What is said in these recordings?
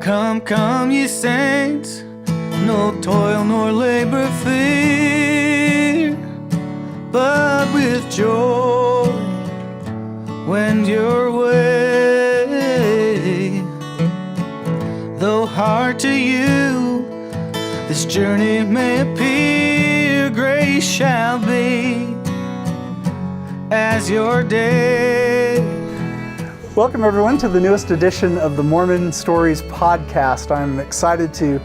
Come, come, ye saints, no toil nor labor fear, but with joy wend your way. Though hard to you this journey may appear, grace shall be as your day. Welcome everyone to the newest edition of the Mormon Stories podcast. I'm excited to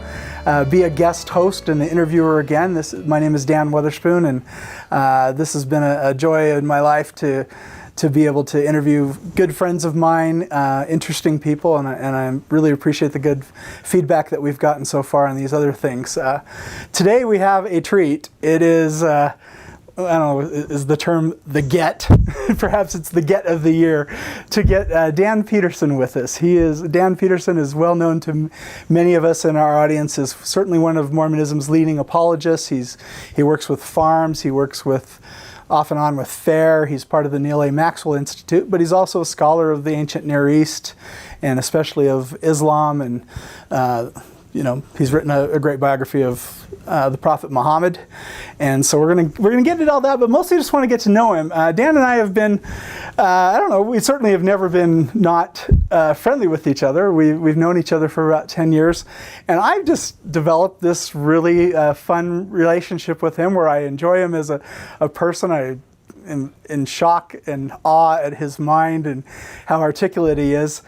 be a guest host and the interviewer again. My name is Dan Weatherspoon, and this has been a joy in my life to be able to interview good friends of mine, interesting people, and I really appreciate the good feedback that we've gotten so far on these other things. Today we have a treat. It is I don't know, is the term the get? Perhaps it's the get of the year, to get Dan Peterson with us. Dan Peterson is well known to many of us in our audience, is certainly one of Mormonism's leading apologists. He works with farms, he works with off and on with FAIR. He's part of the Neal A. Maxwell Institute, but he's also a scholar of the ancient Near East and especially of Islam, and he's written a great biography of the Prophet Muhammad, and so we're gonna get into all that, but mostly just want to get to know him. Dan and I have been, we certainly have never been not friendly with each other. We've known each other for about 10 years, and I've just developed this really fun relationship with him where I enjoy him as a person. I am in shock and awe at his mind and how articulate he is.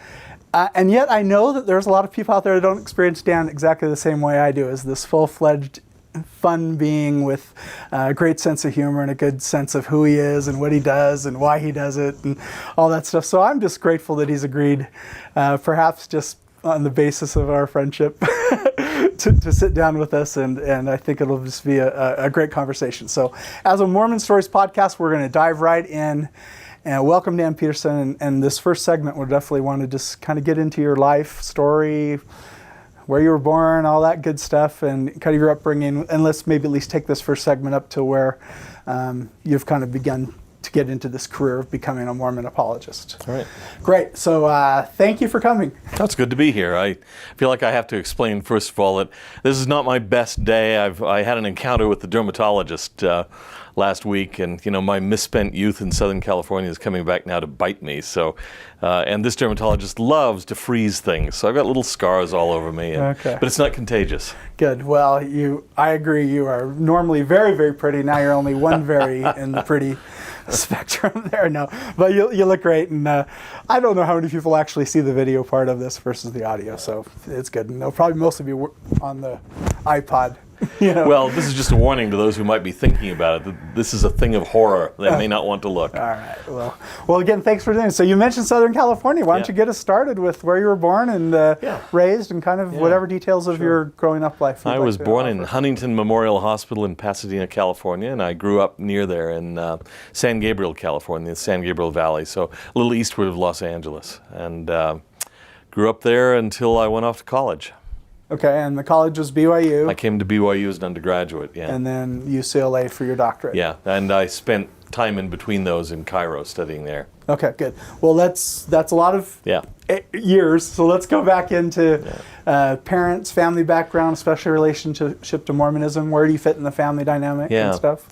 And yet I know that there's a lot of people out there that don't experience Dan exactly the same way I do, as this full-fledged fun being with a great sense of humor and a good sense of who he is and what he does and why he does it and all that stuff. So I'm just grateful that he's agreed, perhaps just on the basis of our friendship, to sit down with us, and I think it'll just be a great conversation. So as a Mormon Stories podcast, we're going to dive right in. And welcome, Dan Peterson. And this first segment, we'll definitely want to just kind of get into your life story, where you were born, all that good stuff, and kind of your upbringing. And let's maybe at least take this first segment up to where you've kind of begun to get into this career of becoming a Mormon apologist. All right. Great. So thank you for coming. That's good to be here. I feel like I have to explain, first of all, that this is not my best day. I had an encounter with the dermatologist last week, and my misspent youth in Southern California is coming back now to bite me. So, and this dermatologist loves to freeze things, so I've got little scars all over me. Okay. But it's not contagious. Good. Well, I agree. You are normally very, very pretty. Now you're only one very in the pretty spectrum there. No, but you look great, and I don't know how many people actually see the video part of this versus the audio, so it's good. And they'll probably mostly be on the iPod. Well, this is just a warning to those who might be thinking about it. This is a thing of horror. They may not want to look. All right. Well, again, thanks for doing it. So you mentioned Southern California. Why don't you get us started with where you were born and raised, and kind of whatever details of your growing up life. I was born in Huntington Memorial Hospital in Pasadena, California, and I grew up near there in San Gabriel, California, the San Gabriel Valley, so a little eastward of Los Angeles, and grew up there until I went off to college. Okay, and the college was BYU. I came to BYU as an undergraduate, And then UCLA for your doctorate. Yeah, and I spent time in between those in Cairo studying there. Okay, good. Well, that's a lot of years, so let's go back into parents, family background, especially relationship to Mormonism. Where do you fit in the family dynamic and stuff?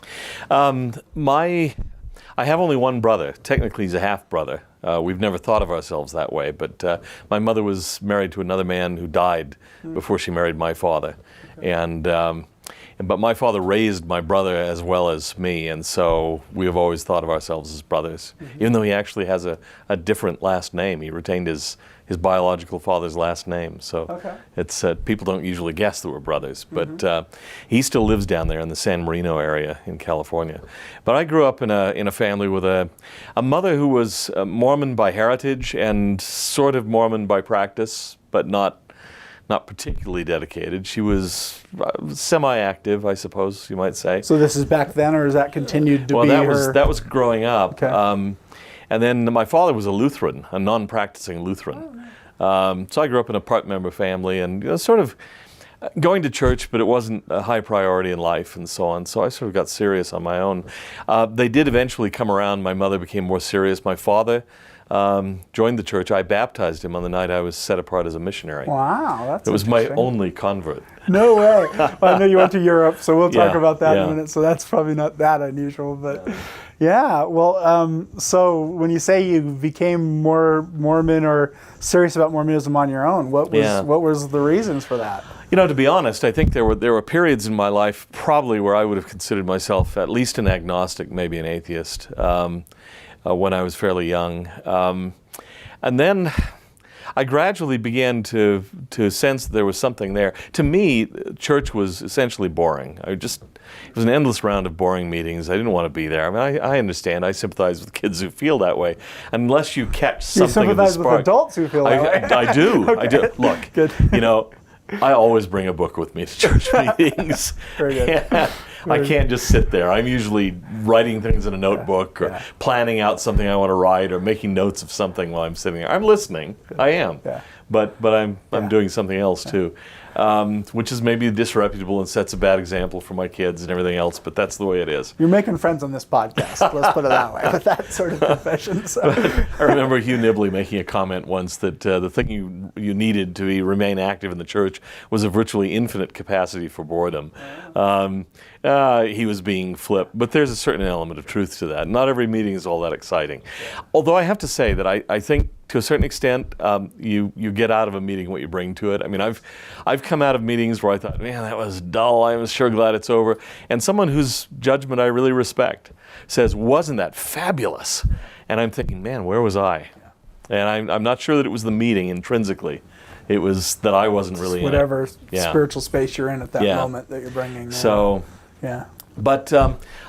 I have only one brother. Technically, he's a half-brother. We've never thought of ourselves that way, but my mother was married to another man who died before she married my father. Okay. But my father raised my brother as well as me, and so we have always thought of ourselves as brothers. Even though he actually has a different last name. He retained his biological father's last name, so it's people don't usually guess that we're brothers. But he still lives down there in the San Marino area in California. But I grew up in a family with a mother who was Mormon by heritage and sort of Mormon by practice, but not particularly dedicated. She was semi-active, I suppose you might say. So this is back then, or has that continued to be her? That was growing up. Okay. And then my father was a Lutheran, a non-practicing Lutheran. Oh, nice. So I grew up in a part-member family, and sort of going to church, but it wasn't a high priority in life and so on. So I sort of got serious on my own. They did eventually come around. My mother became more serious. My father joined the church, I baptized him on the night I was set apart as a missionary. Wow, that's It was my interesting. only convert. No way. Well, I know you went to Europe, so we'll talk Yeah, about that in yeah. a minute. So that's probably not that unusual, but yeah. Well, so when you say you became more Mormon or serious about Mormonism on your own, what was the reasons for that? You know, to be honest, I think there were periods in my life probably where I would have considered myself at least an agnostic, maybe an atheist, when I was fairly young. And then I gradually began to sense there was something there. To me, church was essentially boring. It was an endless round of boring meetings. I didn't want to be there. I mean, I understand. I sympathize with kids who feel that way. Unless you catch something of the sympathize spark. with adults who feel that way? I do. Okay. I do. Look, Good. you know, I always bring a book with me to church meetings. Very good. I can't just sit there. I'm usually writing things in a notebook or planning out something I want to write or making notes of something while I'm sitting there. I'm listening. I am. Yeah. But I'm doing something else too, which is maybe disreputable and sets a bad example for my kids and everything else, but that's the way it is. You're making friends on this podcast, let's put it that way, with that sort of confession. So. I remember Hugh Nibley making a comment once that the thing you needed to remain active in the church was a virtually infinite capacity for boredom. He was being flipped, but there's a certain element of truth to that. Not every meeting is all that exciting. Although I have to say that I think to a certain extent, you get out of a meeting what you bring to it. I mean, I've come out of meetings where I thought, man, that was dull. I'm sure glad it's over. And someone whose judgment I really respect says, wasn't that fabulous? And I'm thinking, man, where was I? And I'm not sure that it was the meeting intrinsically. It was that I wasn't really in it. Whatever spiritual space you're in at that moment that you're bringing in. So, yeah. But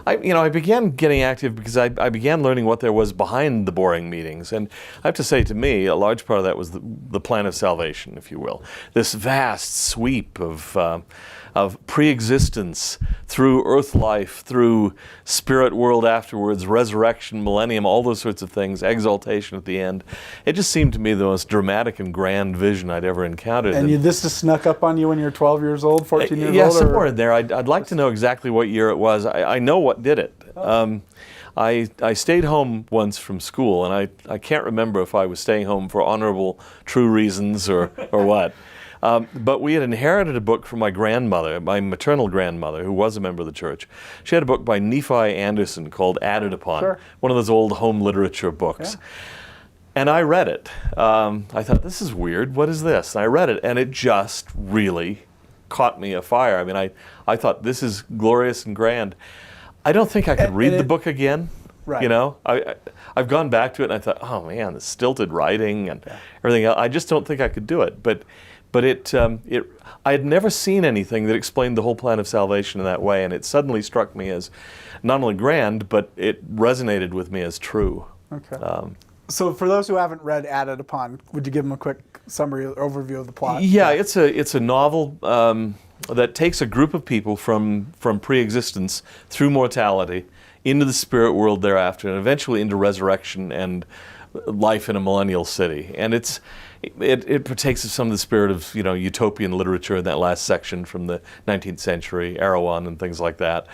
I began getting active because I began learning what there was behind the boring meetings, and I have to say, to me, a large part of that was the plan of salvation, if you will. This vast sweep of pre-existence through earth life, through spirit world afterwards, resurrection, millennium, all those sorts of things, exaltation at the end. It just seemed to me the most dramatic and grand vision I'd ever encountered. And this just snuck up on you when you were 12 years old, 14 years old? Yeah, somewhere in there. I'd like to know exactly what year it was. I know what did it. I stayed home once from school, and I can't remember if I was staying home for honorable, true reasons or what. But we had inherited a book from my grandmother, my maternal grandmother, who was a member of the church. She had a book by Nephi Anderson called Added Upon, one of those old home literature books. Yeah. And I read it. I thought, this is weird. What is this? And I read it, and it just really caught me afire. I mean, I thought, this is glorious and grand. I don't think I could read the book again. Right. You know, I've gone back to it, and I thought, oh man, the stilted writing and everything else. I just don't think I could do it. But I had never seen anything that explained the whole plan of salvation in that way, and it suddenly struck me as not only grand, but it resonated with me as true. Okay. So for those who haven't read Added Upon, would you give them a quick summary or overview of the plot? Yeah, it's a novel that takes a group of people from pre-existence through mortality into the spirit world thereafter, and eventually into resurrection and life in a millennial city. And it partakes of some of the spirit of utopian literature in that last section from the 19th century, Erewhon and things like that.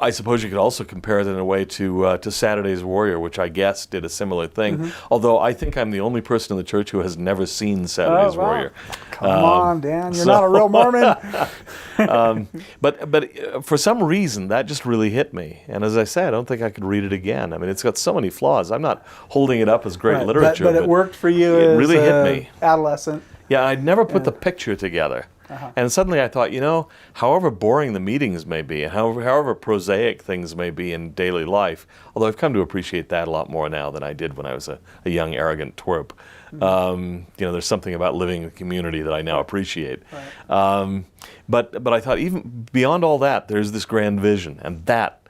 I suppose you could also compare it in a way to Saturday's Warrior, which I guess did a similar thing. Mm-hmm. Although I think I'm the only person in the church who has never seen Saturday's Warrior. Come on, Dan, you're not a real Mormon. But for some reason that just really hit me. And as I say, I don't think I could read it again. I mean, it's got so many flaws. I'm not holding it up as great literature. But it worked for you it as really hit me. Adolescent. Yeah, I'd never put the picture together. Uh-huh. And suddenly I thought, however boring the meetings may be, and however prosaic things may be in daily life, although I've come to appreciate that a lot more now than I did when I was a young, arrogant twerp. Mm-hmm. There's something about living in a community that I now appreciate. Right. But I thought, even beyond all that, there's this grand vision, and that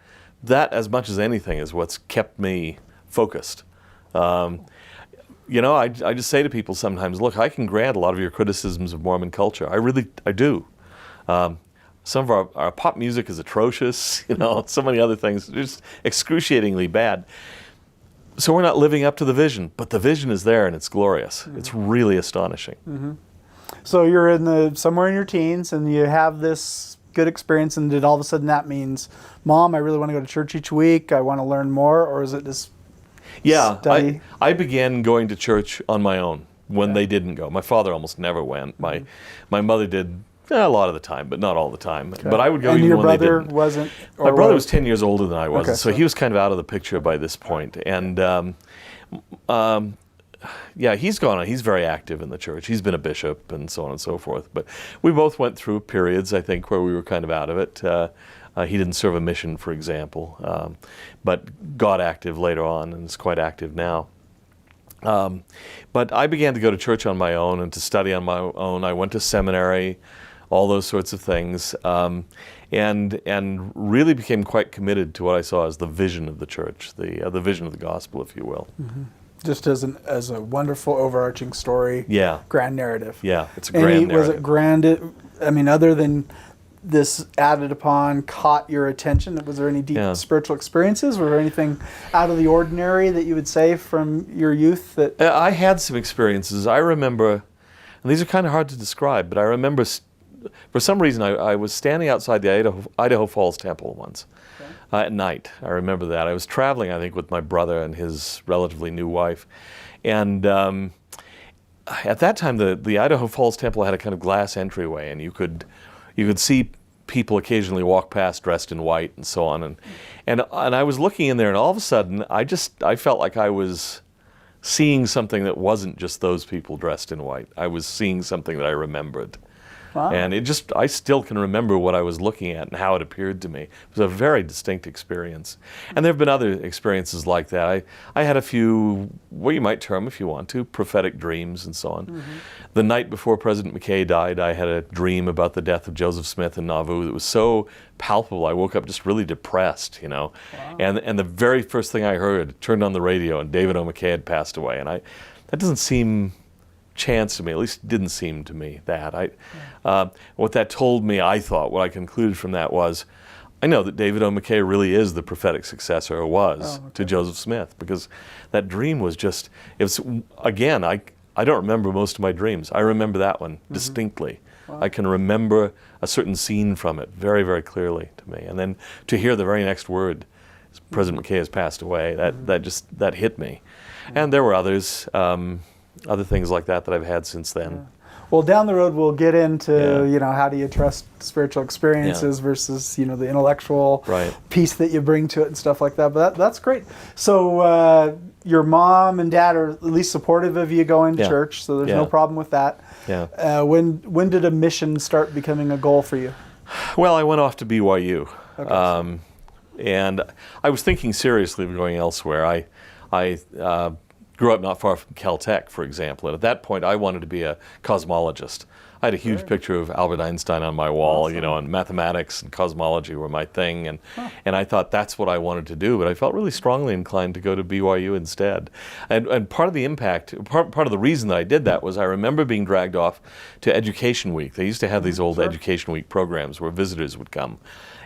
as much as anything is what's kept me focused. I just say to people sometimes, look, I can grant a lot of your criticisms of Mormon culture. I do. Some of our pop music is atrocious, so many other things, just excruciatingly bad. So we're not living up to the vision, but the vision is there and it's glorious. Mm-hmm. It's really astonishing. Mm-hmm. So you're somewhere in your teens and you have this good experience, and did all of a sudden that means, Mom, I really want to go to church each week, I want to learn more, or is it just... Yeah, study? I began going to church on my own when they didn't go. My father almost never went. My mother did a lot of the time, but not all the time. Okay. But I would go And even your when they brother didn't. wasn't? My brother was 10 years older than I was, Okay, so he was kind of out of the picture by this point. And yeah, he's gone on. He's very active in the church. He's been a bishop and so on and so forth. But we both went through periods, I think, where we were kind of out of it. He didn't serve a mission, for example, but got active later on and is quite active now. But I began to go to church on my own and to study on my own. I went to seminary, all those sorts of things, and really became quite committed to what I saw as the vision of the church, the vision of the gospel, if you will. Mm-hmm. Just as a wonderful overarching story, grand narrative. Yeah, it's a grand narrative. Was it grand? I mean, other than this added upon, caught your attention? Was there any deep spiritual experiences? Was there anything out of the ordinary that you would say from your youth? That I had some experiences. I remember, and these are kind of hard to describe, but I remember for some reason I was standing outside the Idaho Falls Temple once. At night. I remember that. I was traveling, I think, with my brother and his relatively new wife. And at that time, the Idaho Falls Temple had a kind of glass entryway, and you could see people occasionally walk past dressed in white and so on. And I was looking in there, and all of a sudden, I felt like I was seeing something that wasn't just those people dressed in white. I was seeing something that I remembered. Wow. And I still can remember what I was looking at and how it appeared to me. It was a very distinct experience. And there have been other experiences like that. I had a few, what you might term, if you want to, prophetic dreams and so on. Mm-hmm. The night before President McKay died, I had a dream about the death of Joseph Smith in Nauvoo that was so palpable. I woke up just really depressed, you know. Wow. And the very first thing I heard, turned on the radio, and David O. McKay had passed away. And that doesn't seem chance to me, at least didn't seem to me that. What that told me, I thought, what I concluded from that was, I know that David O. McKay really is the prophetic successor, or was, to Joseph Smith, because that dream was just, again, I don't remember most of my dreams. I remember that one distinctly. Wow. I can remember a certain scene from it very, very clearly to me. And then to hear the very next word, President McKay has passed away, that hit me. And there were others, other things like that I've had since then. Yeah. Well, down the road we'll get into how do you trust spiritual experiences versus the intellectual piece that you bring to it and stuff like that. But that's great. So your mom and dad are at least supportive of you going to church, so there's no problem with that. Yeah. When did a mission start becoming a goal for you? Well, I went off to BYU, Okay. and I was thinking seriously of going elsewhere. I grew up not far from Caltech, for example, and at that point I wanted to be a cosmologist. I had a huge picture of Albert Einstein on my wall, and mathematics and cosmology were my thing, and I thought that's what I wanted to do, but I felt really strongly inclined to go to BYU instead. And part of the impact, part of the reason that I did that was I remember being dragged off to Education Week. They used to have these old Education Week programs where visitors would come.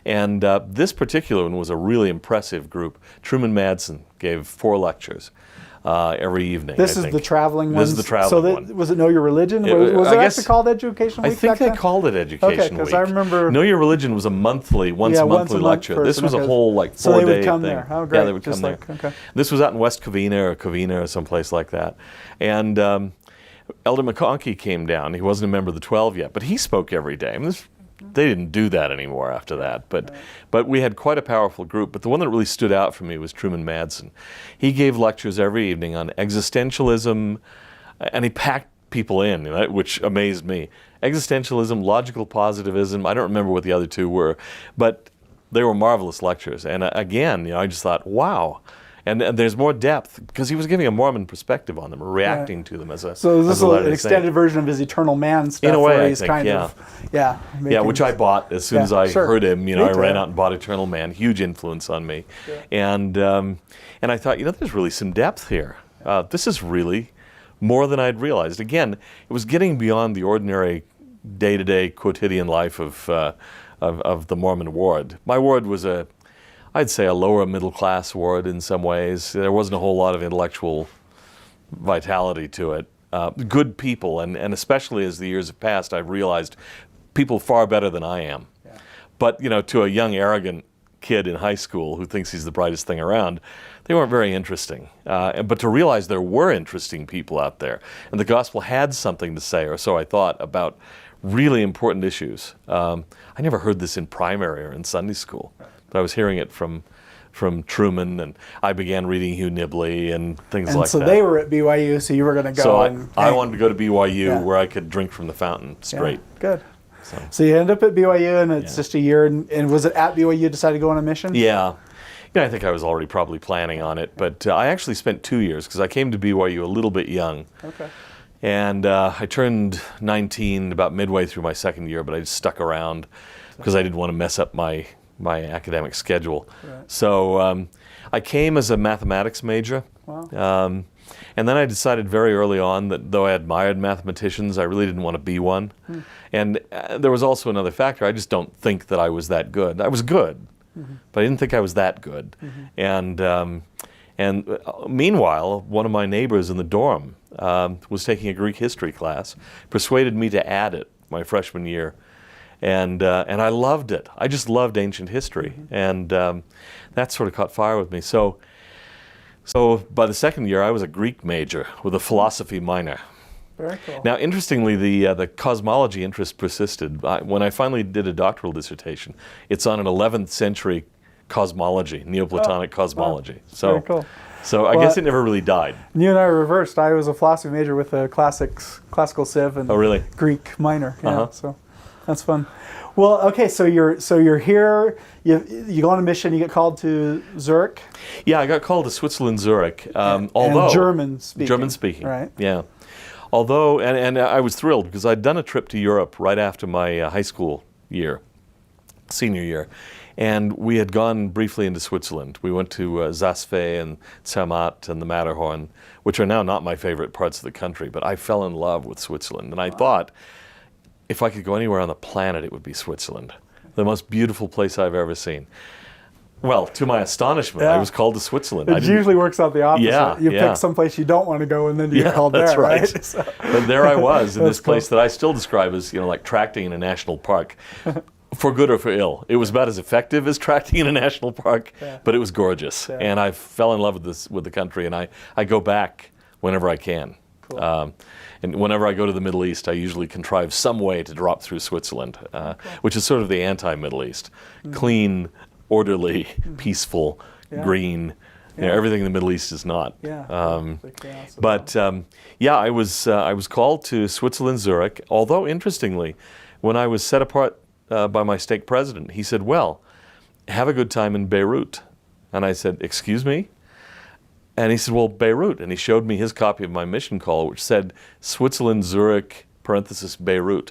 And this particular one was a really impressive group. Truman Madsen gave 4 lectures. Every evening. This is the traveling one? This is the traveling one. Was it Know Your Religion? Was it actually called Education Week? I think they called it Education Week. Because I remember... Know Your Religion was a once a monthly lecture. This was a whole 4-day thing. So they would come there. Oh, great. Yeah, they would come there. This was out in West Covina or someplace like that. And Elder McConkie came down. He wasn't a member of the 12 yet, but he spoke every day. I mean, they didn't do that anymore after that, but we had quite a powerful group. But the one that really stood out for me was Truman Madsen. He gave lectures every evening on existentialism, and he packed people in, which amazed me. Existentialism, logical positivism, I don't remember what the other two were, but they were marvelous lectures. And again, I just thought, wow. And there's more depth, because he was giving a Mormon perspective on them, or reacting to them as a So this is an extended version of his Eternal Man stuff. In a way, where I he's think, which I bought as soon as I heard him. I ran out and bought Eternal Man. Huge influence on me. Yeah. And I thought, there's really some depth here. This is really more than I'd realized. Again, it was getting beyond the ordinary day-to-day quotidian life of the Mormon ward. My ward was I'd say a lower middle class ward in some ways. There wasn't a whole lot of intellectual vitality to it. Good people, and especially as the years have passed, I've realized people far better than I am. Yeah. But to a young, arrogant kid in high school who thinks he's the brightest thing around, they weren't very interesting. But to realize there were interesting people out there, and the gospel had something to say, or so I thought, about really important issues. I never heard this in primary or in Sunday school, but I was hearing it from Truman, and I began reading Hugh Nibley and things like that. So they were at BYU, so you were going to go. So I wanted to go to BYU where I could drink from the fountain straight. Yeah, good. So you end up at BYU, and it's just a year. And was it at BYU you decided to go on a mission? Yeah. I think I was already probably planning on it, but I actually spent 2 years because I came to BYU a little bit young. Okay. And I turned 19 about midway through my second year, but I just stuck around because I didn't want to mess up my academic schedule. Right. So I came as a mathematics major. Wow. And then I decided very early on that though I admired mathematicians, I really didn't want to be one. And there was also another factor. I just don't think that I was that good. I was good, but I didn't think I was that good. And meanwhile, one of my neighbors in the dorm was taking a Greek history class, persuaded me to add it my freshman year. And I loved it. I just loved ancient history. And that sort of caught fire with me. So by the second year, I was a Greek major with a philosophy minor. Very cool. Now, interestingly, the cosmology interest persisted. When I finally did a doctoral dissertation, it's on an 11th century cosmology, Neoplatonic cosmology. Wow. So, very cool. So I guess it never really died. You and I were reversed. I was a philosophy major with a classical civ and Greek minor. Yeah, so that's fun. Well, okay, so you're here. You go on a mission. You get called to Zurich. Yeah, I got called to Switzerland, Zurich. Although and German speaking. German speaking. Right. Yeah. Although, and I was thrilled because I'd done a trip to Europe right after my high school year, senior year, and we had gone briefly into Switzerland. We went to Zasfe and Zermatt and the Matterhorn, which are now not my favorite parts of the country, but I fell in love with Switzerland, and I thought, if I could go anywhere on the planet, it would be Switzerland. The most beautiful place I've ever seen. Well, to my astonishment, I was called to Switzerland. It usually works out the opposite. Yeah, you pick someplace you don't want to go, and then you get called that's there, right? So. But there I was in this place that I still describe as, like tracting in a national park. For good or for ill. It was about as effective as tracting in a national park, but it was gorgeous. Yeah. And I fell in love with the country, and I go back whenever I can. Cool. And whenever I go to the Middle East, I usually contrive some way to drop through Switzerland, which is sort of the anti-Middle East. Clean, orderly, peaceful, green. Everything in the Middle East is not. But I was called to Switzerland, Zurich, although interestingly, when I was set apart by my stake president, he said, well, have a good time in Beirut. And I said, excuse me? And he said, well, Beirut. And he showed me his copy of my mission call, which said Switzerland, Zurich, parenthesis, Beirut.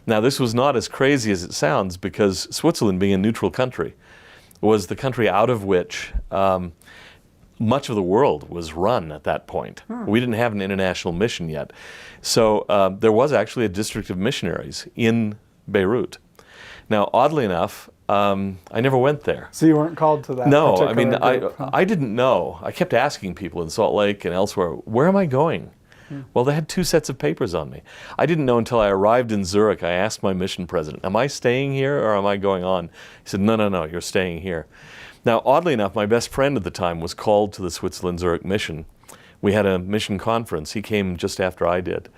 Now, this was not as crazy as it sounds, because Switzerland, being a neutral country, was the country out of which much of the world was run at that point. We didn't have an international mission yet. So there was actually a district of missionaries in Beirut. Now, oddly enough, I never went there. So you weren't called to that? No, I mean, I didn't know. I kept asking people in Salt Lake and elsewhere, where am I going? Well, they had 2 sets of papers on me. I didn't know until I arrived in Zurich. I asked my mission president, am I staying here or am I going on? He said, no, you're staying here. Now, oddly enough, my best friend at the time was called to the Switzerland Zurich mission. We had a mission conference. He came just after I did.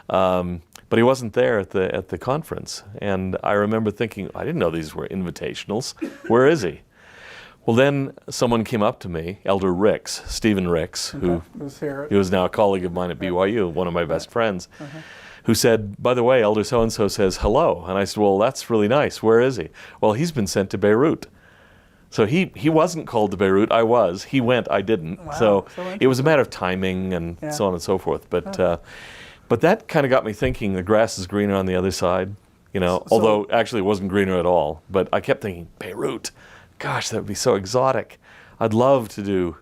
But he wasn't there at the conference. And I remember thinking, I didn't know these were invitationals. Where is he? Well, then someone came up to me, Elder Ricks, Stephen Ricks, who is now a colleague of mine at BYU, one of my best friends, who said, by the way, Elder so-and-so says hello. And I said, well, that's really nice. Where is he? Well, he's been sent to Beirut. So he wasn't called to Beirut. I was. He went. I didn't. Wow, so it was a matter of timing and so on and so forth. But that kind of got me thinking, the grass is greener on the other side, although actually it wasn't greener at all. But I kept thinking, Beirut, gosh, that would be so exotic. I'd love to do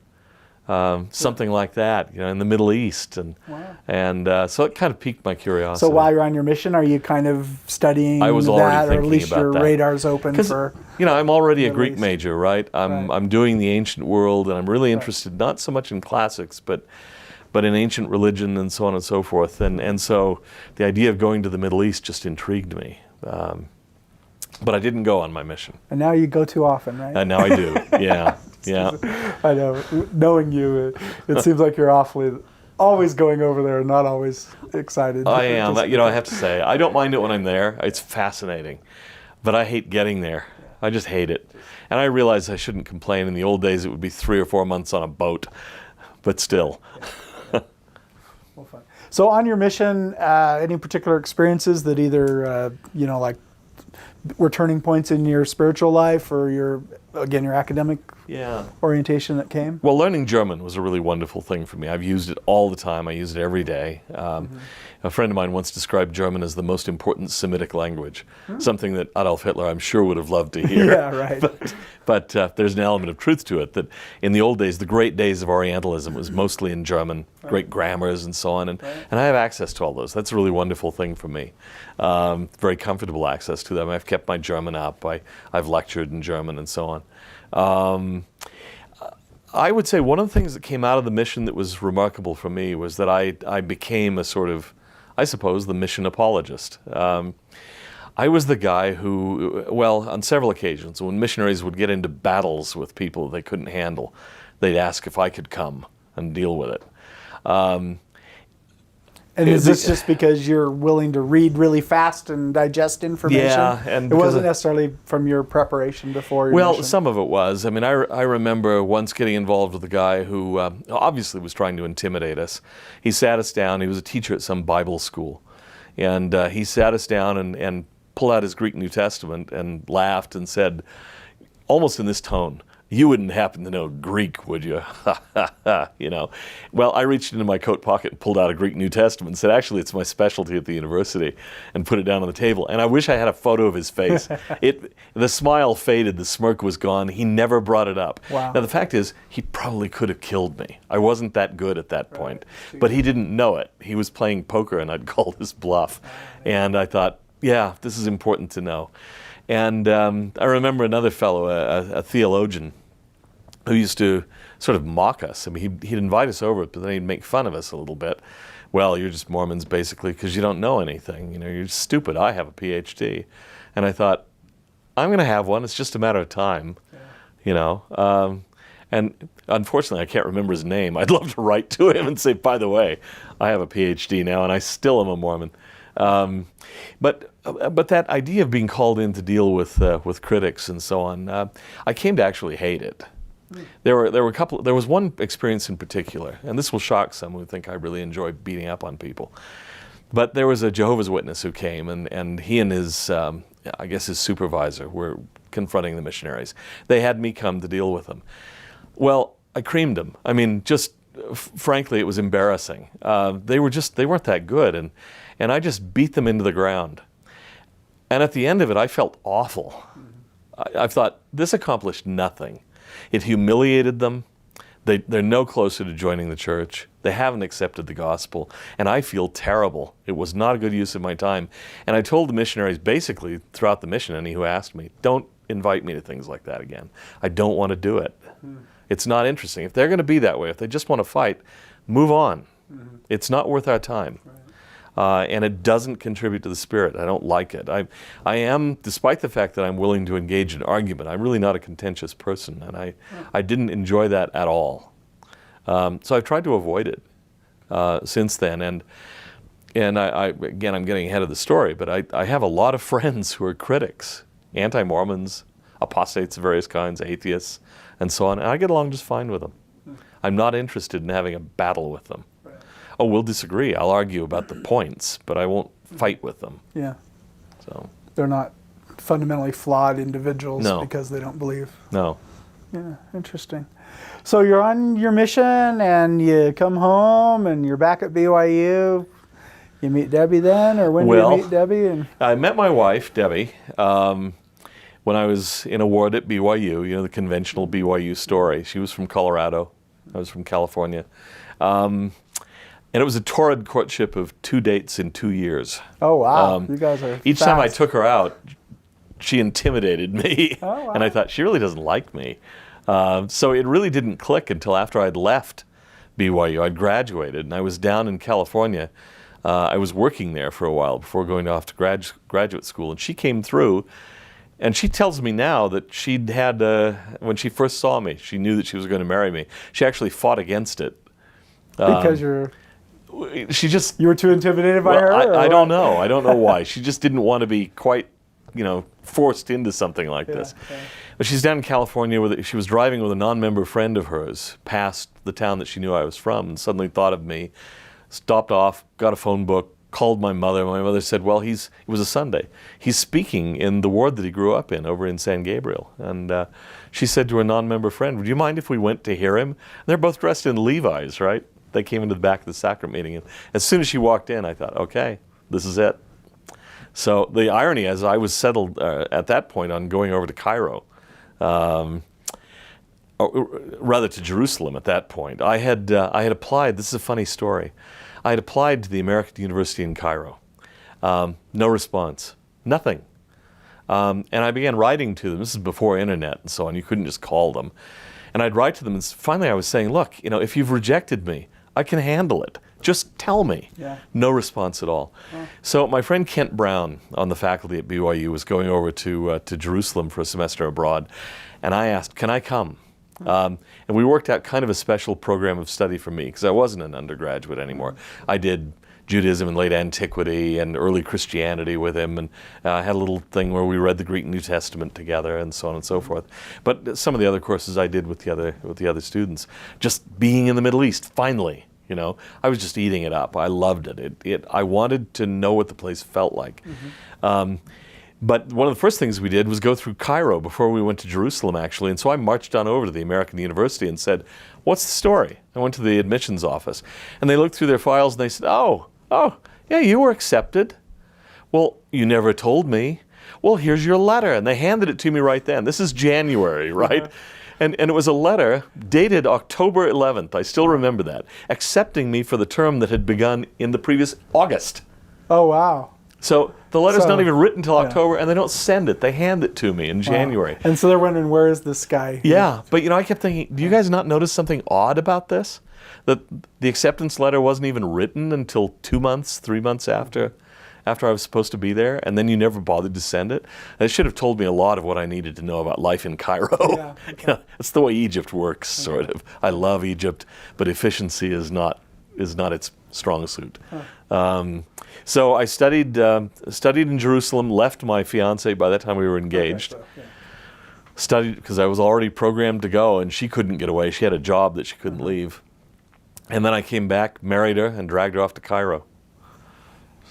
something like that, in the Middle East. And so it kind of piqued my curiosity. So while you're on your mission, are you kind of studying I was already or at least about your that. radar's open for... I'm already a Greek major, right? I'm doing the ancient world, and I'm really interested not so much in classics, but in ancient religion and so on and so forth. And so the idea of going to the Middle East just intrigued me. But I didn't go on my mission. And now you go too often, right? And now I do. Yeah. Yeah. I know. Knowing you, it seems like you're always going over there and not always excited. I am. I have to say, I don't mind it when I'm there. It's fascinating. But I hate getting there. I just hate it. And I realize I shouldn't complain. In the old days, it would be 3 or 4 months on a boat. But still. Well, fun. So on your mission, any particular experiences that either, like were turning points in your spiritual life or your academic orientation that came? Well, learning German was a really wonderful thing for me. I've used it all the time. I use it every day. A friend of mine once described German as the most important Semitic language, something that Adolf Hitler, I'm sure, would have loved to hear. Yeah, right. But there's an element of truth to it, that in the old days, the great days of Orientalism was mostly in German, great grammars and so on. And I have access to all those. That's a really wonderful thing for me. Very comfortable access to them. I've kept my German up. I've lectured in German and so on. I would say one of the things that came out of the mission that was remarkable for me was that I became a sort of, I suppose, the mission apologist. I was the guy who, on several occasions, when missionaries would get into battles with people they couldn't handle, they'd ask if I could come and deal with it. And is this just because you're willing to read really fast and digest information? Yeah. And it wasn't necessarily from your preparation before your mission? Some of it was. I mean, I remember once getting involved with a guy who obviously was trying to intimidate us. He sat us down. He was a teacher at some Bible school. And he sat us down and pulled out his Greek New Testament and laughed and said, almost in this tone, "You wouldn't happen to know Greek, would you?" Well, I reached into my coat pocket and pulled out a Greek New Testament and said, actually, it's my specialty at the university, and put it down on the table. And I wish I had a photo of his face. The smile faded, the smirk was gone. He never brought it up. Wow. Now, the fact is, he probably could have killed me. I wasn't that good at that point. But he didn't know it. He was playing poker, and I'd called his bluff. And I thought, yeah, this is important to know. And I remember another fellow, a theologian, who used to sort of mock us. I mean, he'd invite us over, but then he'd make fun of us a little bit. Well, you're just Mormons, basically, because you don't know anything. You're stupid. I have a PhD. And I thought, I'm going to have one. It's just a matter of time, And unfortunately, I can't remember his name. I'd love to write to him and say, by the way, I have a PhD now, and I still am a Mormon. But that idea of being called in to deal with critics and so on, I came to actually hate it. There was one experience in particular, and this will shock some who think I really enjoy beating up on people. But there was a Jehovah's Witness who came, and he and his supervisor were confronting the missionaries. They had me come to deal with them. Well, I creamed them. I mean, just frankly, it was embarrassing. They weren't that good, and I just beat them into the ground. And at the end of it, I felt awful. I thought, this accomplished nothing. It humiliated them. They're no closer to joining the church. They haven't accepted the gospel. And I feel terrible. It was not a good use of my time. And I told the missionaries basically throughout the mission, any who asked me, don't invite me to things like that again. I don't want to do it. It's not interesting. If they're going to be that way, if they just want to fight, move on. It's not worth our time. And it doesn't contribute to the spirit. I don't like it. I am, despite the fact that I'm willing to engage in argument, I'm really not a contentious person, and I didn't enjoy that at all. So I've tried to avoid it since then. And again, I'm getting ahead of the story, but I have a lot of friends who are critics, anti-Mormons, apostates of various kinds, atheists, and so on, and I get along just fine with them. I'm not interested in having a battle with them. Oh, we'll disagree. I'll argue about the points, but I won't fight with them. Yeah. So they're not fundamentally flawed individuals because they don't believe. No. Yeah, interesting. So you're on your mission and you come home and you're back at BYU. You meet Debbie then, or when do you meet Debbie? I met my wife, Debbie, when I was in a ward at BYU, the conventional BYU story. She was from Colorado. I was from California. And it was a torrid courtship of 2 dates in 2 years. Oh, wow. You guys are Each fast. time I took her out, she intimidated me. Oh, wow. And I thought, she really doesn't like me. So it really didn't click until after I'd left BYU. I'd graduated, and I was down in California. I was working there for a while before going off to graduate school. And she came through, And she tells me now that she'd had, when she first saw me, she knew that she was going to marry me. She actually fought against it. Because you were too intimidated by her? I don't know. I don't know why. She just didn't want to be quite, forced into something like this. Yeah. But she's down in California. She was driving with a non-member friend of hers past the town that she knew I was from, and suddenly thought of me, stopped off, got a phone book, called my mother. My mother said, well, it was a Sunday. He's speaking in the ward that he grew up in over in San Gabriel. And she said to her non-member friend, would you mind if we went to hear him? And they're both dressed in Levi's, right? They came into the back of the sacrament meeting. And as soon as she walked in, I thought, okay, this is it. So the irony is I was settled at that point on going over to Cairo, rather to Jerusalem at that point. I had applied, this is a funny story, I had applied to the American University in Cairo. No response, nothing. And I began writing to them. This is before internet and so on. You couldn't just call them. And I'd write to them, and finally I was saying, look, if you've rejected me, I can handle it. Just tell me. Yeah. No response at all. Oh. So my friend Kent Brown on the faculty at BYU was going over to Jerusalem for a semester abroad. And I asked, can I come? And we worked out kind of a special program of study for me because I wasn't an undergraduate anymore. I did Judaism and late antiquity and early Christianity with him, and had a little thing where we read the Greek New Testament together and so on and so forth. But some of the other courses I did with the other students. Just being in the Middle East, finally, I was just eating it up. I loved it. I wanted to know what the place felt like. Mm-hmm. But one of the first things we did was go through Cairo before we went to Jerusalem, actually. And so I marched on over to the American University and said, what's the story? I went to the admissions office. And they looked through their files and they said, oh, yeah, you were accepted. Well, you never told me. Well, here's your letter. And they handed it to me right then. This is January, right? Uh-huh. And it was a letter dated October 11th. I still remember that. Accepting me for the term that had begun in the previous August. Oh, wow. So the letter's not even written until October, and they don't send it. They hand it to me in January. Wow. And so they're wondering, where is this guy? Yeah, but I kept thinking, do you guys not notice something odd about this? That the acceptance letter wasn't even written until 2 months, 3 months after I was supposed to be there, and then you never bothered to send it. It should have told me a lot of what I needed to know about life in Cairo. Yeah, okay. It's the way Egypt works, sort of. I love Egypt, but efficiency is not its strong suit. Huh. So I studied in Jerusalem, left my fiance by that time we were engaged. Okay, so, yeah. Studied because I was already programmed to go, and she couldn't get away. She had a job that she couldn't leave. And then I came back, married her, and dragged her off to Cairo.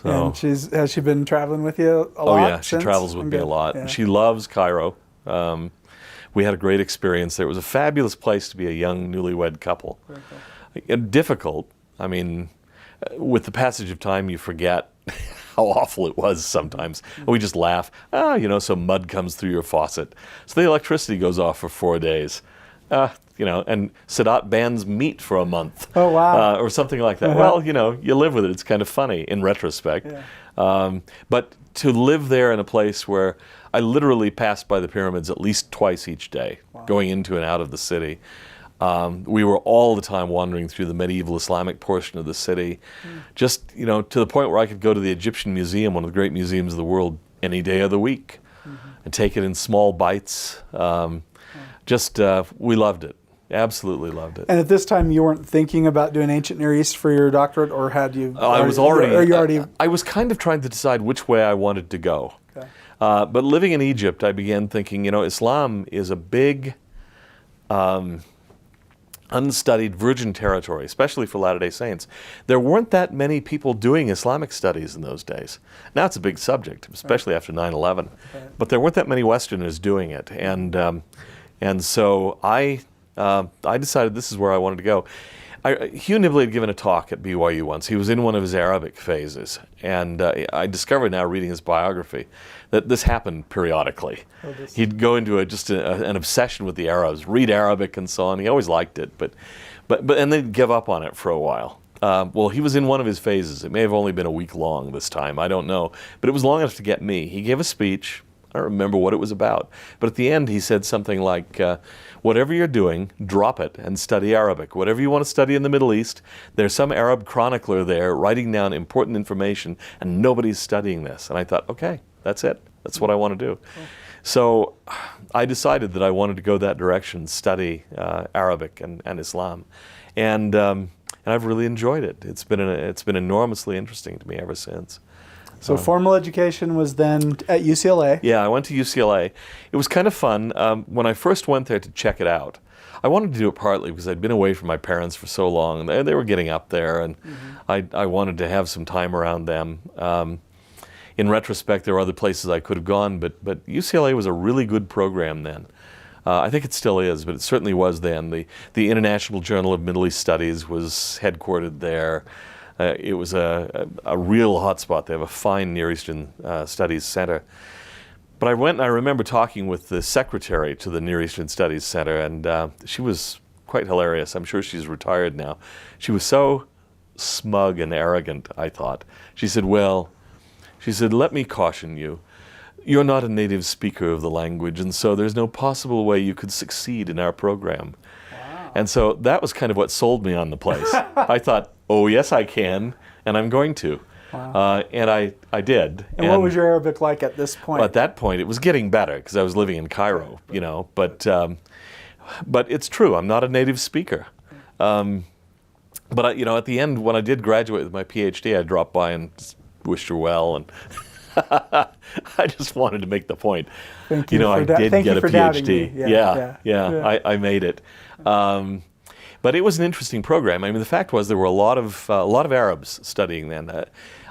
So, and has she been traveling with you a lot? Oh yeah, she travels with me a lot. Yeah. She loves Cairo. We had a great experience there. It was a fabulous place to be a young newlywed couple. Cool. Difficult. I mean, with the passage of time, you forget how awful it was sometimes. Mm-hmm. We just laugh. So mud comes through your faucet. So the electricity goes off for 4 days. And Sadat bans meat for a month. Oh, wow. Or something like that. Uh-huh. Well, you live with it. It's kind of funny in retrospect. Yeah. But to live there in a place where I literally passed by the pyramids at least twice each day, going into and out of the city. We were all the time wandering through the medieval Islamic portion of the city, just, to the point where I could go to the Egyptian Museum, one of the great museums of the world, any day of the week, and take it in small bites. We loved it. Absolutely loved it. And at this time, you weren't thinking about doing ancient Near East for your doctorate, or had you? I was kind of trying to decide which way I wanted to go. Okay. But living in Egypt, I began thinking, Islam is a big, unstudied virgin territory, especially for Latter-day Saints. There weren't that many people doing Islamic studies in those days. Now it's a big subject, especially after 9/11. Right. But there weren't that many Westerners doing it, and so I decided this is where I wanted to go. Hugh Nibley had given a talk at BYU once. He was in one of his Arabic phases, and I discovered now reading his biography that this happened periodically. He'd go into an obsession with the Arabs, read Arabic and so on. He always liked it, but and then give up on it for a while. He was in one of his phases. It may have only been a week long this time. I don't know, but it was long enough to get me. He gave a speech. I don't remember what it was about, but at the end he said something like, whatever you're doing, drop it and study Arabic. Whatever you want to study in the Middle East, there's some Arab chronicler there writing down important information, and nobody's studying this. And I thought, okay, that's it. That's what I want to do. Cool. So I decided that I wanted to go that direction, study Arabic and Islam, and I've really enjoyed it. It's been enormously interesting to me ever since. So formal education was then at UCLA? Yeah, I went to UCLA. It was kind of fun. When I first went there to check it out, I wanted to do it partly because I'd been away from my parents for so long. They were getting up there, and I wanted to have some time around them. In retrospect, there were other places I could have gone, but UCLA was a really good program then. I think it still is, but it certainly was then. The International Journal of Middle East Studies was headquartered there. It was a real hotspot. They have a fine Near Eastern Studies Center. But I went and I remember talking with the secretary to the Near Eastern Studies Center, and she was quite hilarious. I'm sure she's retired now. She was so smug and arrogant, I thought. She said, let me caution you. You're not a native speaker of the language, and so there's no possible way you could succeed in our program. Wow. And so that was kind of what sold me on the place. I thought, oh, yes, I can, and I'm going to. Wow. And I did. And what was your Arabic like at this point? Well, at that point, it was getting better because I was living in Cairo, you know. But it's true, I'm not a native speaker. But at the end, when I did graduate with my PhD, I dropped by and just wished her well, and I just wanted to make the point. Thank you. I did get a PhD. Yeah. I made it. But it was an interesting program. I mean, the fact was there were a lot of Arabs studying then.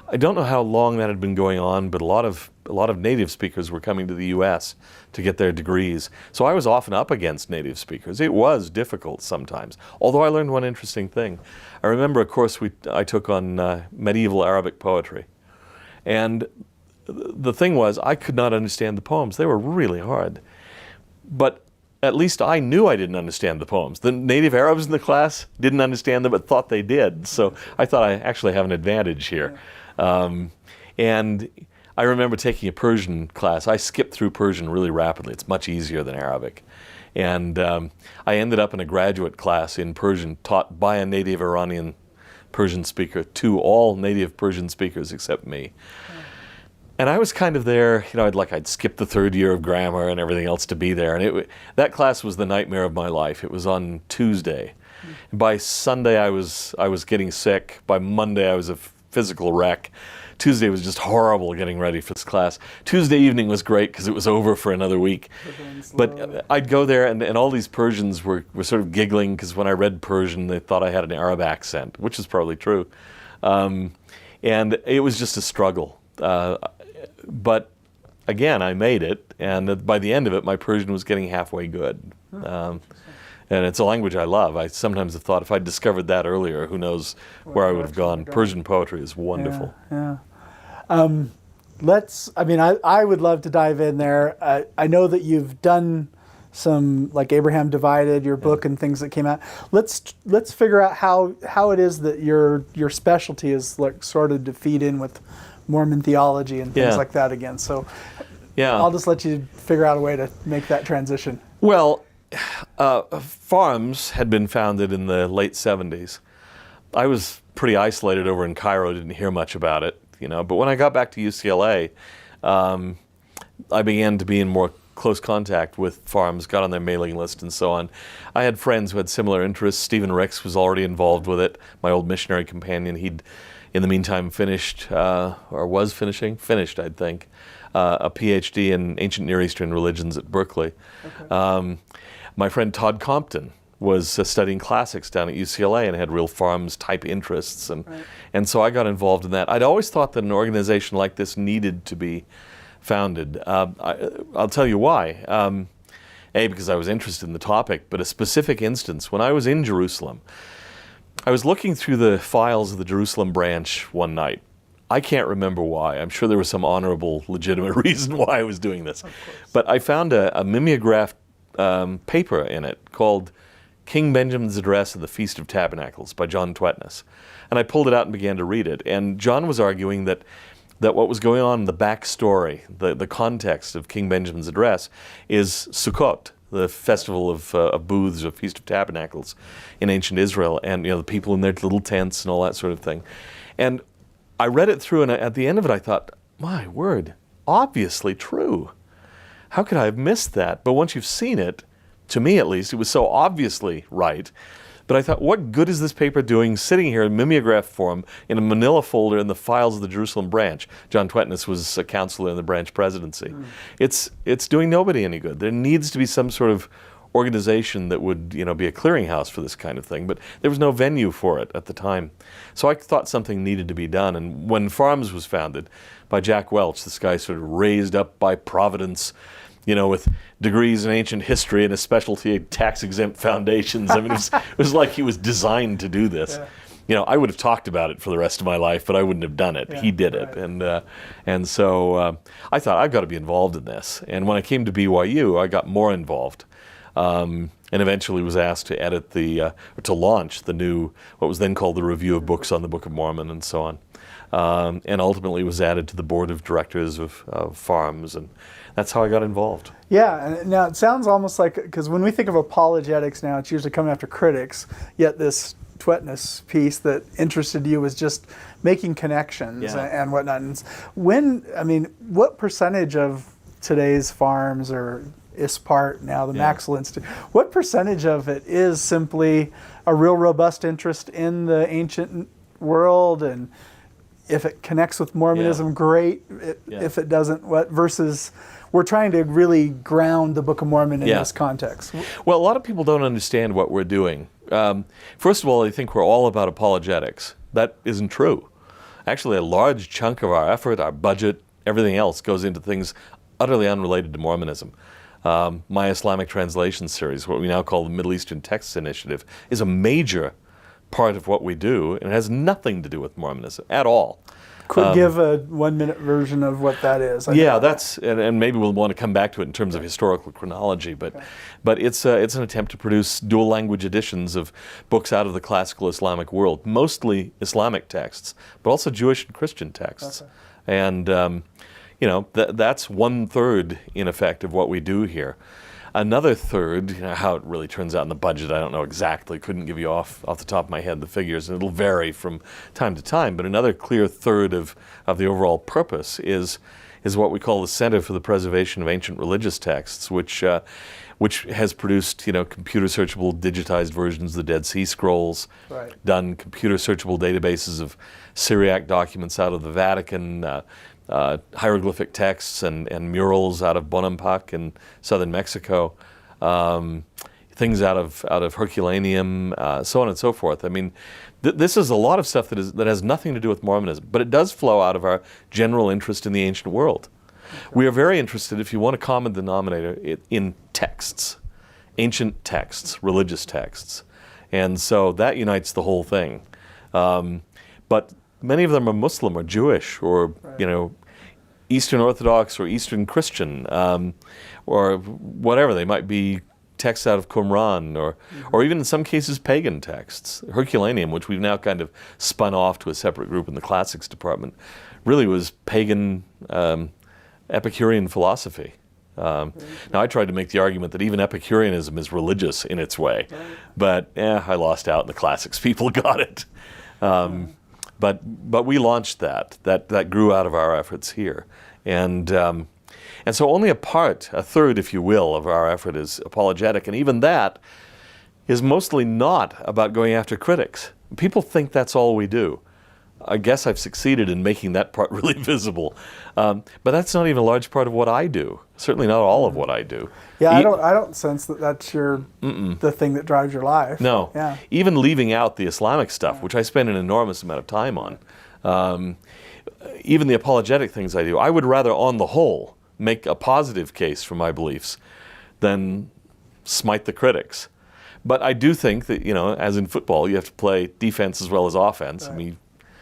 I don't know how long that had been going on, but a lot of native speakers were coming to the U.S. to get their degrees. So I was often up against native speakers. It was difficult sometimes. Although I learned one interesting thing. I remember a course I took on medieval Arabic poetry, and the thing was I could not understand the poems. They were really hard, but at least I knew I didn't understand the poems. The native Arabs in the class didn't understand them, but thought they did. So I thought I actually have an advantage here. And I remember taking a Persian class. I skipped through Persian really rapidly. It's much easier than Arabic. And I ended up in a graduate class in Persian taught by a native Iranian Persian speaker to all native Persian speakers except me. And I was kind of there, I'd skipped the third year of grammar and everything else to be there. And that class was the nightmare of my life. It was on Tuesday. And by Sunday, I was getting sick. By Monday, I was a physical wreck. Tuesday was just horrible getting ready for this class. Tuesday evening was great because it was over for another week. But I'd go there, and all these Persians were sort of giggling because when I read Persian, they thought I had an Arab accent, which is probably true. And it was just a struggle. But again, I made it, and by the end of it, my Persian was getting halfway good. And it's a language I love. I sometimes have thought if I'd discovered that earlier, who knows where I would have gone. Persian poetry is wonderful. Yeah. I would love to dive in there. I know that you've done some, like Abraham Divided, your book and things that came out. Let's figure out how it is that your specialty is like sort of to feed in with Mormon theology and things like that again. So I'll just let you figure out a way to make that transition. Well, farms had been founded in the late 70s. I was pretty isolated over in Cairo, didn't hear much about it, but when I got back to UCLA, I began to be in more close contact with farms, got on their mailing list and so on. I had friends who had similar interests. Stephen Ricks was already involved with it, my old missionary companion. He'd in the meantime finished, I think, a PhD in ancient Near Eastern religions at Berkeley. Okay. My friend Todd Compton was studying classics down at UCLA and had real farms type interests. And so I got involved in that. I'd always thought that an organization like this needed to be founded. I'll tell you why. A, because I was interested in the topic, but a specific instance, when I was in Jerusalem, I was looking through the files of the Jerusalem branch one night. I can't remember why. I'm sure there was some honorable, legitimate reason why I was doing this. But I found a mimeographed paper in it called King Benjamin's Address at the Feast of Tabernacles by John Twetness. And I pulled it out and began to read it. And John was arguing that what was going on in the backstory, the context of King Benjamin's address, is Sukkot, the festival of booths, or Feast of Tabernacles in ancient Israel, and the people in their little tents and all that sort of thing. And I read it through, and at the end of it I thought, my word, obviously true. how could I have missed that? But once you've seen it, to me at least, it was so obviously right. But I thought, what good is this paper doing sitting here in mimeograph form in a manila folder in the files of the Jerusalem branch? John Twetness was a counselor in the branch presidency. It's doing nobody any good. There needs to be some sort of organization that would, be a clearinghouse for this kind of thing, but there was no venue for it at the time. So I thought something needed to be done. And when Farms was founded by Jack Welch, this guy sort of raised up by Providence, with degrees in ancient history and a specialty in tax-exempt foundations. I mean, it was like he was designed to do this. Yeah. I would have talked about it for the rest of my life, but I wouldn't have done it. Yeah, he did it. And so I thought, I've got to be involved in this. And when I came to BYU, I got more involved. And eventually was asked to edit to launch the new, what was then called the Review of Books on the Book of Mormon and so on. And ultimately was added to the board of directors of Farms, and that's how I got involved. Yeah, and now it sounds almost like, because when we think of apologetics now, it's usually coming after critics, yet this Twetness piece that interested you was just making connections and whatnot. And what percentage of today's Farms or ISPART, now the Maxwell Institute, what percentage of it is simply a real robust interest in the ancient world, and if it connects with Mormonism, great. If it doesn't, what? Versus we're trying to really ground the Book of Mormon in this context. Well, a lot of people don't understand what we're doing. First of all, they think we're all about apologetics. That isn't true. Actually, a large chunk of our effort, our budget, everything else goes into things utterly unrelated to Mormonism. My Islamic translation series, what we now call the Middle Eastern Texts Initiative, is a major part of what we do, and it has nothing to do with Mormonism at all. Could give a 1-minute version of what that is. That's and maybe we'll want to come back to it in terms of historical chronology, but it's an attempt to produce dual language editions of books out of the classical Islamic world, mostly Islamic texts, but also Jewish and Christian texts. And that's 1/3 in effect of what we do here. Another third, how it really turns out in the budget, I don't know exactly, couldn't give you off the top of my head the figures, and it'll vary from time to time, but another clear third of the overall purpose is what we call the Center for the Preservation of Ancient Religious Texts, which has produced, computer searchable digitized versions of the Dead Sea Scrolls, done computer searchable databases of Syriac documents out of the Vatican, hieroglyphic texts and murals out of Bonampak in southern Mexico, things out of Herculaneum, so on and so forth. I mean, this is a lot of stuff that has nothing to do with Mormonism, but it does flow out of our general interest in the ancient world. We are very interested, if you want a common denominator, in texts, ancient texts, religious texts, and so that unites the whole thing. But many of them are Muslim or Jewish or, Eastern Orthodox or Eastern Christian, or whatever. They might be texts out of Qumran or even in some cases pagan texts. Herculaneum, which we've now kind of spun off to a separate group in the classics department, really was pagan Epicurean philosophy. Now, I tried to make the argument that even Epicureanism is religious in its way, but I lost out, and the classics people got it. But we launched that grew out of our efforts here, and so only a third, if you will, of our effort is apologetic, and even that is mostly not about going after critics. People think that's all we do. I guess I've succeeded in making that part really visible, but that's not even a large part of what I do. Certainly not all of what I do. Yeah, I don't sense that that's the thing that drives your life. No. Yeah. Even leaving out the Islamic stuff, which I spend an enormous amount of time on, even the apologetic things I do, I would rather, on the whole, make a positive case for my beliefs than smite the critics. But I do think that, as in football, you have to play defense as well as offense. I mean,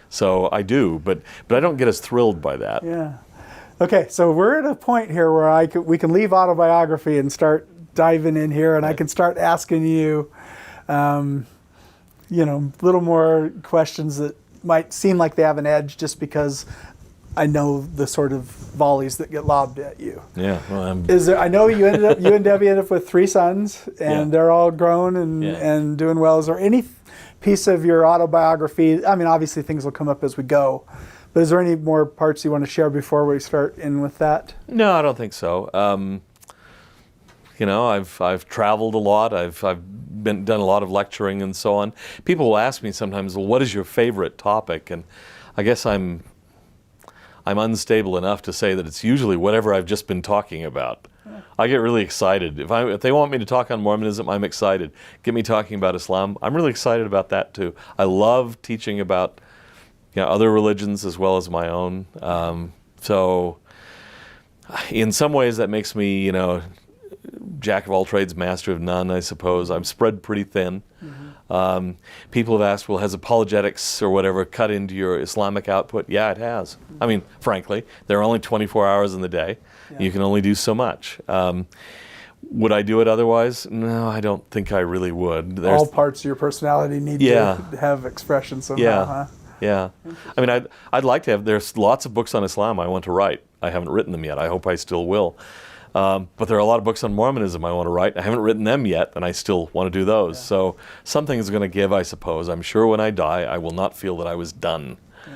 so I do, but I don't get as thrilled by that. Yeah. Okay, so we're at a point here where we can leave autobiography and start diving in here, and I can start asking you, little more questions that might seem like they have an edge just because I know the sort of volleys that get lobbed at you. Yeah. Well, I know you and Debbie ended up with 3 sons, and they're all grown and doing well. Is there any piece of your autobiography? I mean, obviously things will come up as we go, but is there any more parts you want to share before we start in with that? No, I don't think so. You know, I've traveled a lot. I've done a lot of lecturing and so on. People will ask me sometimes, well, what is your favorite topic? And I guess I'm unstable enough to say that it's usually whatever I've just been talking about. I get really excited. If they want me to talk on Mormonism, I'm excited. Get me talking about Islam, I'm really excited about that too. I love teaching about other religions as well as my own. So in some ways that makes me, jack of all trades, master of none, I suppose. I'm spread pretty thin. People have asked, well, has apologetics or whatever cut into your Islamic output? Yeah, it has. I mean, frankly, there are only 24 hours in the day. Yeah. You can only do so much. Would I do it otherwise? No, I don't think I really would. All parts of your personality need to have expression somehow, huh? Yeah. I mean, I'd like to have, there's lots of books on Islam I want to write. I haven't written them yet. I hope I still will. But there are a lot of books on Mormonism I want to write. I haven't written them yet, and I still want to do those. Yeah. So something is going to give, I suppose. I'm sure when I die, I will not feel that I was done. Yeah.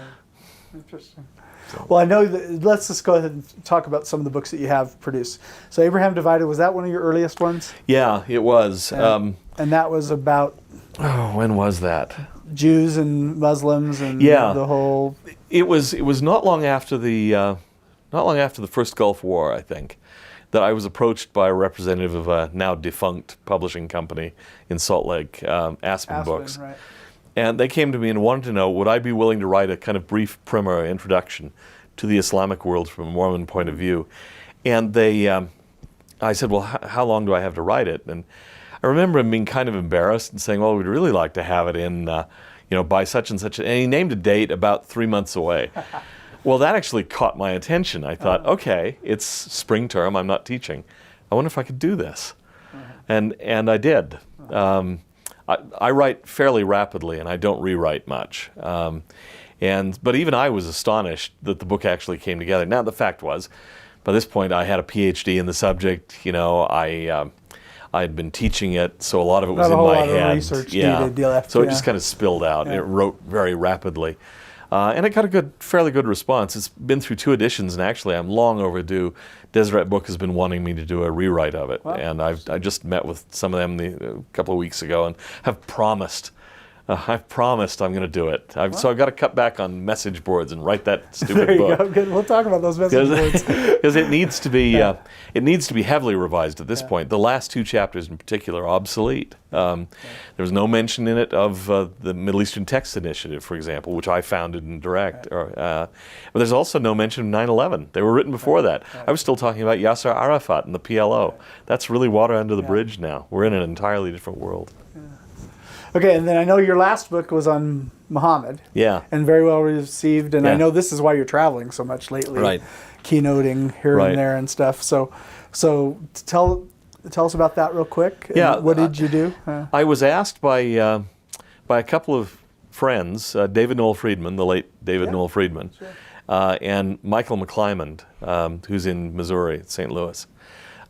Interesting. So. Well, I know that, let's just go ahead and talk about some of the books that you have produced. So Abraham Divided, was that one of your earliest ones? Yeah, it was. And that was about... Oh, when was that? Jews and Muslims and the whole... It was not long after the first Gulf War, I think, that I was approached by a representative of a now defunct publishing company in Salt Lake, Aspen Books. Right. And they came to me and wanted to know, would I be willing to write a kind of brief primer introduction to the Islamic world from a Mormon point of view? And I said, well, how long do I have to write it? And I remember him being kind of embarrassed and saying, well, we'd really like to have it in, by such and such. And he named a date about 3 months away. Well, that actually caught my attention. I thought, okay, it's spring term, I'm not teaching. I wonder if I could do this. And I did. I write fairly rapidly, and I don't rewrite much. But even I was astonished that the book actually came together. Now, the fact was, by this point, I had a PhD in the subject. I had been teaching it, so a lot of it was in my head. Research needed left, so it just kind of spilled out. It wrote very rapidly. And it got a fairly good response. It's been through 2 editions, and actually I'm long overdue. Deseret Book has been wanting me to do a rewrite of it. Wow. And I just met with some of them a couple of weeks ago and have promised. I've promised I'm going to do it. So I've got to cut back on message boards and write that stupid there you book. Go. Good. We'll talk about those message boards because it needs to be heavily revised at this point. The last 2 chapters in particular are obsolete. There was no mention in it of the Middle Eastern Text Initiative, for example, which I founded and direct. But there's also no mention of 9/11. They were written before that. I was still talking about Yasser Arafat and the PLO. That's really water under the bridge now. We're in an entirely different world. Okay, and then I know your last book was on Muhammad. Yeah. And very well received. And I know this is why you're traveling so much lately. Right. Keynoting here and there and stuff. So tell us about that real quick. Yeah. What did you do? I was asked by a couple of friends, David Noel Friedman, the late David Noel Friedman, and Michael McClymond, who's in Missouri, St. Louis,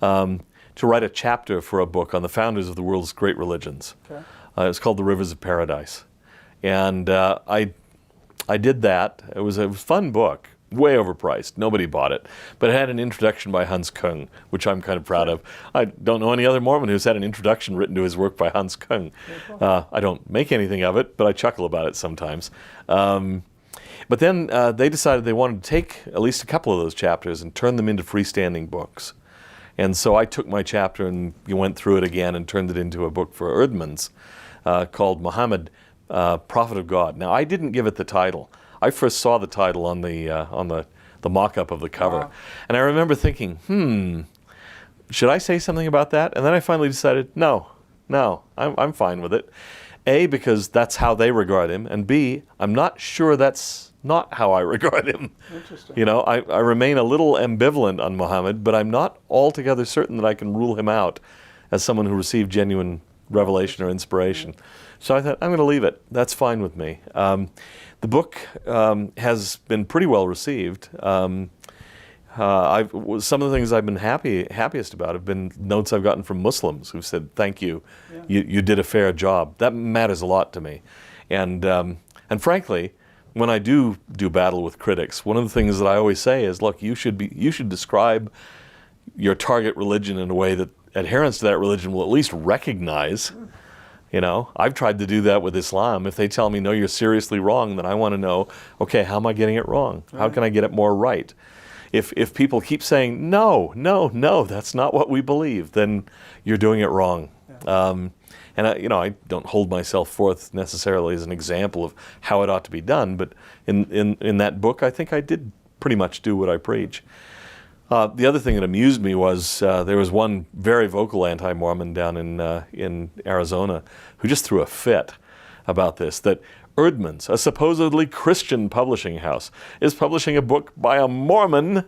to write a chapter for a book on the founders of the world's great religions. Okay. It's called The Rivers of Paradise. And I did that. It was a fun book, way overpriced. Nobody bought it. But it had an introduction by Hans Kung, which I'm kind of proud of. I don't know any other Mormon who's had an introduction written to his work by Hans Kung. I don't make anything of it, but I chuckle about it sometimes. But then they decided they wanted to take at least a couple of those chapters and turn them into freestanding books. And so I took my chapter and went through it again and turned it into a book for Erdmans called Muhammad, Prophet of God. Now, I didn't give it the title. I first saw the title on the mock-up of the cover. Wow. And I remember thinking, should I say something about that? And then I finally decided, no, I'm fine with it. A, because that's how they regard him, and B, I'm not sure that's not how I regard him. Interesting. I remain a little ambivalent on Muhammad, but I'm not altogether certain that I can rule him out as someone who received genuine revelation or inspiration. So I thought, I'm going to leave it. That's fine with me. The book has been pretty well received. Some of the things I've been happiest about have been notes I've gotten from Muslims who've said, thank you. Yeah. You did a fair job. That matters a lot to me. And frankly, when I do battle with critics, one of the things that I always say is, look, you should describe your target religion in a way that adherents to that religion will at least recognize. You know, I've tried to do that with Islam. If they tell me, no, you're seriously wrong, then I want to know, okay, how am I getting it wrong? How can I get it more right? If people keep saying, no, that's not what we believe, then you're doing it wrong. And I don't hold myself forth necessarily as an example of how it ought to be done, but in that book, I think I did pretty much do what I preach. The other thing that amused me was there was one very vocal anti-Mormon down in Arizona who just threw a fit about this, that Erdman's, a supposedly Christian publishing house, is publishing a book by a Mormon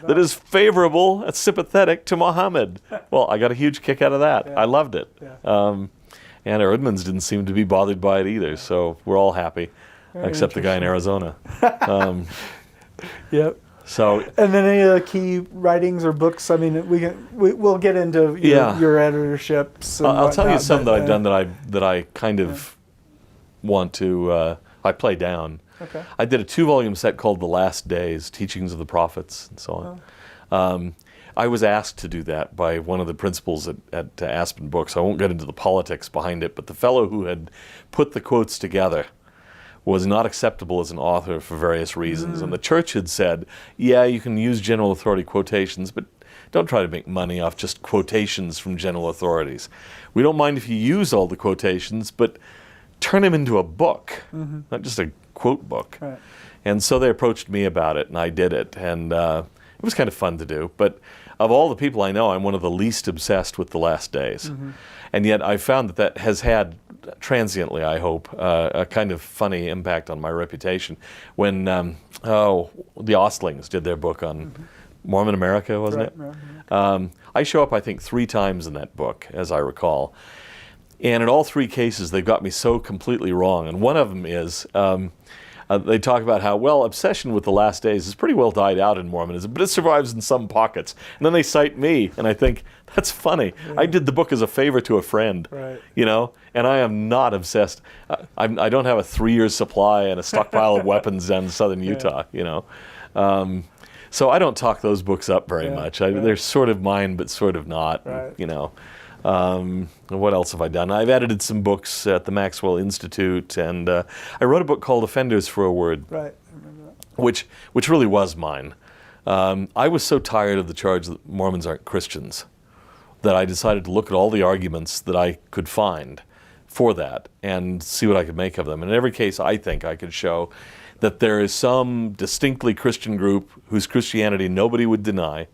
that is favorable and sympathetic to Muhammad. Well, I got a huge kick out of that. I loved it. And Erdman's didn't seem to be bothered by it either, so we're all happy, except the guy in Arizona. Yep. So, and then any of the key writings or books? I mean, we'll get into your editorships. And I'll tell you whatnot, some that I've done that I kind of want to I play down. Okay. I did a 2-volume set called The Last Days: Teachings of the Prophets, and so on. I was asked to do that by one of the principals at Aspen Books. I won't get into the politics behind it, but the fellow who had put the quotes together was not acceptable as an author for various reasons. And the church had said, yeah, you can use general authority quotations, but don't try to make money off just quotations from general authorities. We don't mind if you use all the quotations, but turn them into a book, not just a quote book. Right. And so they approached me about it, and I did it. And it was kind of fun to do. But of all the people I know, I'm one of the least obsessed with The Last Days. And yet I found that has had, transiently I hope, a kind of funny impact on my reputation. When, the Ostlings did their book on Mormon America, wasn't it? I show up, I think, 3 times in that book, as I recall. And in all 3 cases, they've got me so completely wrong. And one of them is, they talk about how, well, obsession with the last days is pretty well died out in Mormonism, but it survives in some pockets. And then they cite me, and I think, that's funny. I did the book as a favor to a friend, you know, and I am not obsessed. I don't have a 3-year supply and a stockpile of weapons down in southern Utah, you know. So I don't talk those books up very much. They're sort of mine, but sort of not, you know. What else have I done? I've edited some books at the Maxwell Institute, and I wrote a book called Offenders for a Word, I remember that. which really was mine. I was so tired of the charge that Mormons aren't Christians that I decided to look at all the arguments that I could find for that and see what I could make of them. And in every case, I think I could show that there is some distinctly Christian group whose Christianity nobody would deny,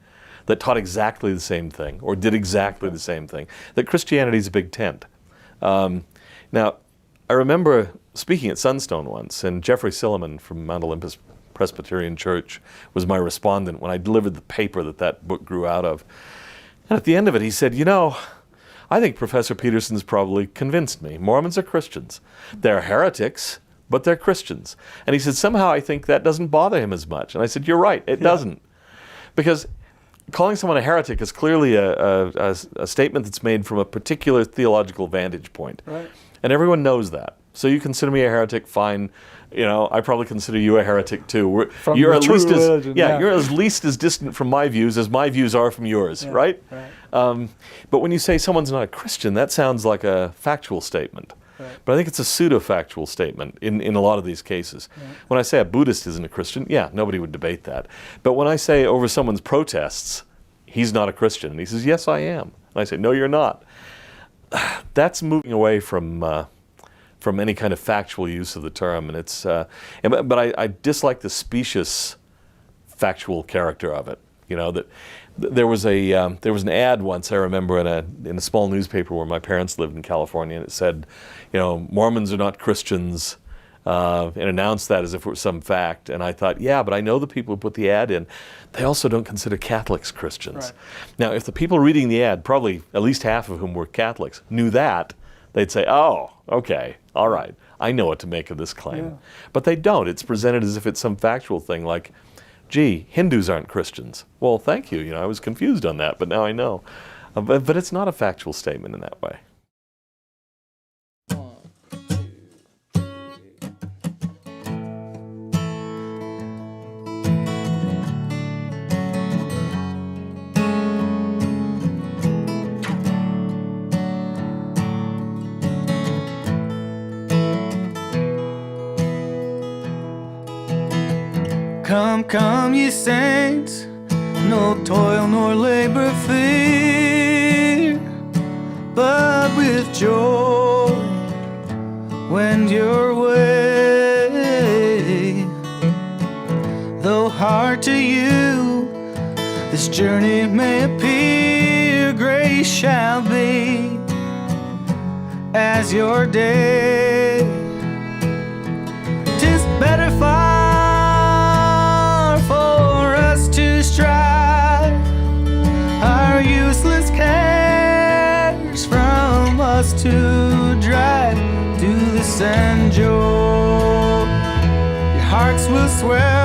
that taught exactly the same thing, or did exactly the same thing, that Christianity is a big tent. Now, I remember speaking at Sunstone once, and Jeffrey Silliman from Mount Olympus Presbyterian Church was my respondent when I delivered the paper that book grew out of. And at the end of it, he said, you know, I think Professor Peterson's probably convinced me. Mormons are Christians. They're heretics, but they're Christians. And he said, somehow I think that doesn't bother him as much. And I said, you're right, it doesn't. Because calling someone a heretic is clearly a statement that's made from a particular theological vantage point. And everyone knows that. So you consider me a heretic, fine. You know, I probably consider you a heretic too. You're at least you're at least as distant from my views as my views are from yours, right? But when you say someone's not a Christian, that sounds like a factual statement. But I think it's a pseudo-factual statement in a lot of these cases. When I say a Buddhist isn't a Christian, nobody would debate that. But when I say over someone's protests, he's not a Christian, and he says, yes, I am. And I say, no, you're not. That's moving away from any kind of factual use of the term, and it's. But I dislike the specious, factual character of it. You know that there was an ad once I remember in a small newspaper where my parents lived in California, and it said, you know, Mormons are not Christians, and announced that as if it were some fact. And I thought, yeah, but I know the people who put the ad in, they also don't consider Catholics Christians. Now, if the people reading the ad, probably at least half of whom were Catholics, knew that, they'd say, oh, okay, all right, I know what to make of this claim. But they don't. It's presented as if it's some factual thing like, gee, Hindus aren't Christians. Well, thank you. You know, I was confused on that, but now I know. But it's not a factual statement in that way. Come, come, ye saints, no toil nor labor fear, but with joy wend your way. Though hard to you this journey may appear, grace shall be as your day. 'Tis better far for us to strive our useless cares from us to drive to the sand joy. Your hearts will swell